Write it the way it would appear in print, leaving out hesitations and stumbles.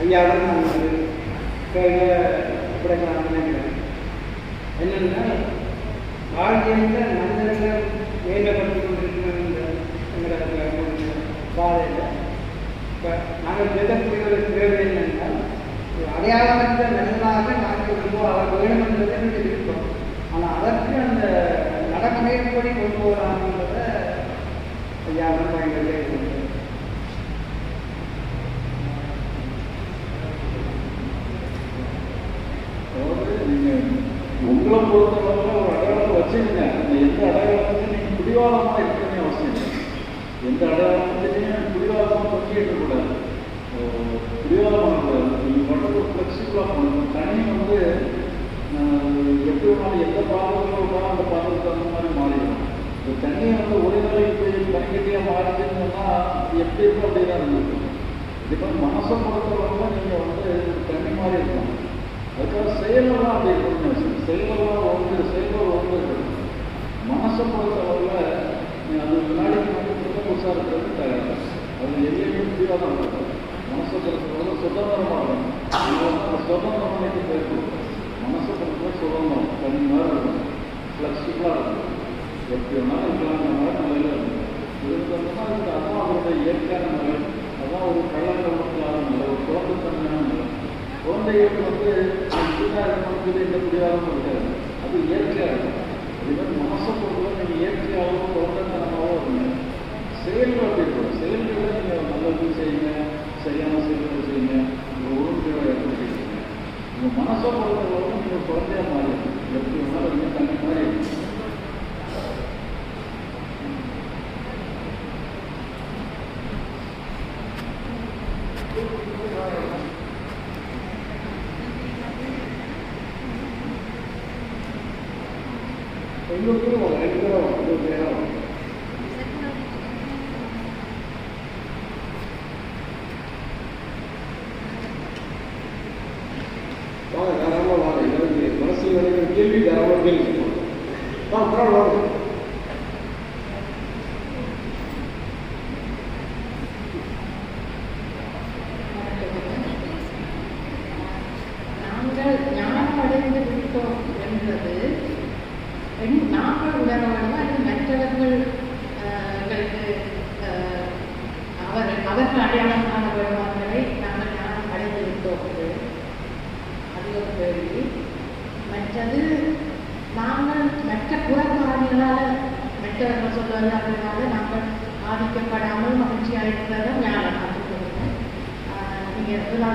ஐயாவும் நான் வந்து கிடைக்கலாம்னு நினைக்கிறேன். என்னென்னா வாழ்க்கையில் மனிதர்கள் மேம்படுத்தி கொண்டிருக்கிற எங்களோட பாதையில் இப்போ நாங்கள் பேசக்கூடிய ஒரு தேவை என்னென்றால் அடையாளமற்ற மனிதனாக நாங்கள் அவர் வேணும் என்பதை இருக்கிறோம். ஆனால் அதற்கு அந்த நடைமுறைப்படி கொண்டு போகலாம்ன்றத ஐயாவும் பயன்படுத்தி இருக்கிறோம். உங்களை பொறுத்தளவில் ஒரு அடையாளத்தை வச்சுருங்க. அந்த எந்த அடையாளத்தையும் நீங்கள் பிடிவாதமாக இருக்கணும்னு அவசியம் இல்லை. எந்த அடையாளத்தையும் பிடிவாதமாக தொங்கிட்டு இருக்கக்கூடாது, பிடிவாதம் பண்ணக்கூடாது. நீங்கள் மட்டும் ஒரு ஃப்ளெக்சிபிளாக பண்ணணும். தனி வந்து எப்படி வேணாலும் எந்த பாத்திரத்தில் விட்டாலும் அந்த பாத்திரத்துக்கு அந்த மாதிரி மாறிடும். இந்த தண்ணியை வந்து ஒரே நாளைக்கு போய் பனிக்கட்டியாக மாறிச்சுன்னா எப்படி இருக்கும் அப்படி தான் இருந்துருக்கும். இப்போ மனசை பொறுத்தளவில் நீங்கள் வந்து தண்ணி மாதிரி இருக்கணும். அதுக்காக செயலெல்லாம் அப்படி இருக்கணும். செயலெல்லாம் ஒன்று செயல்கள் ஒன்று இருக்கணும். மனசை பொறுத்தளவில் அது முன்னாடிக்கு வந்து புதுசாக இருக்கிறது தயாராக அது எங்கேயுமே முடிவாக தான் இருக்கும். மனசை பொறுத்தளவில் சுதந்திரமாக இருக்கணும். அந்த சுதந்திரமானது போயிருக்கணும். மனசை பொறுத்தவரை சுதந்திரம் தனி மாதிரி இருக்கணும், ஃப்ளெக்சிபிளாக இருக்கணும். எப்படி வேணாலும் இருக்கலாம் மாதிரி நிலையில் இருக்கணும். இருந்தோம்னா அதுக்கு அதான் அவருடைய இயற்கையான நிலை. அதான் ஒரு கள்ளக்கடமையான நிலை, ஒரு குழந்தைத்தன்மையான நிலை. குழந்தைகளுக்கு வந்து இந்த முடியாதுன்னு இருக்காது, அது இயற்கையாக இருக்கும். அதே மாதிரி மனசை பொறுத்தவரை நீங்கள் இயற்கையாகவும் குழந்தைத்தனமாகவும் இருங்க. செயல்கள் அப்படி இருக்கும். செயல்களில் நீங்கள் நல்லது செய்யுங்க, சரியான செயல்கள் செய்யுங்க, உங்கள் ஒழுங்குகளை ஏற்படுத்திக்கங்க. உங்கள் மனசை பொறுத்தவரை நீங்கள் குழந்தையாக மாறி எப்படி வேணாலும் நீங்கள் தண்ணி மாதிரி இருக்கும். மனசில் நினைக்கிற கேள்வி தாராளமாக கேள்வி பரவாயில்ல. நாங்கள் உணர்வோம் அது மற்றவர்கள் அவர்கள் அடையாளமான வருவார்களை நாங்கள் ஞானம் அடைந்து விட்டோம். அது ஒரு கேள்வி. மற்றது நாங்கள் மற்ற புறக்காரணிகளால் மற்றவர்கள் சொல்வதனால நாங்கள் பாதிக்கப்படாமல் மகிழ்ச்சியாக இருக்கிறத ஞானம். நீங்கள்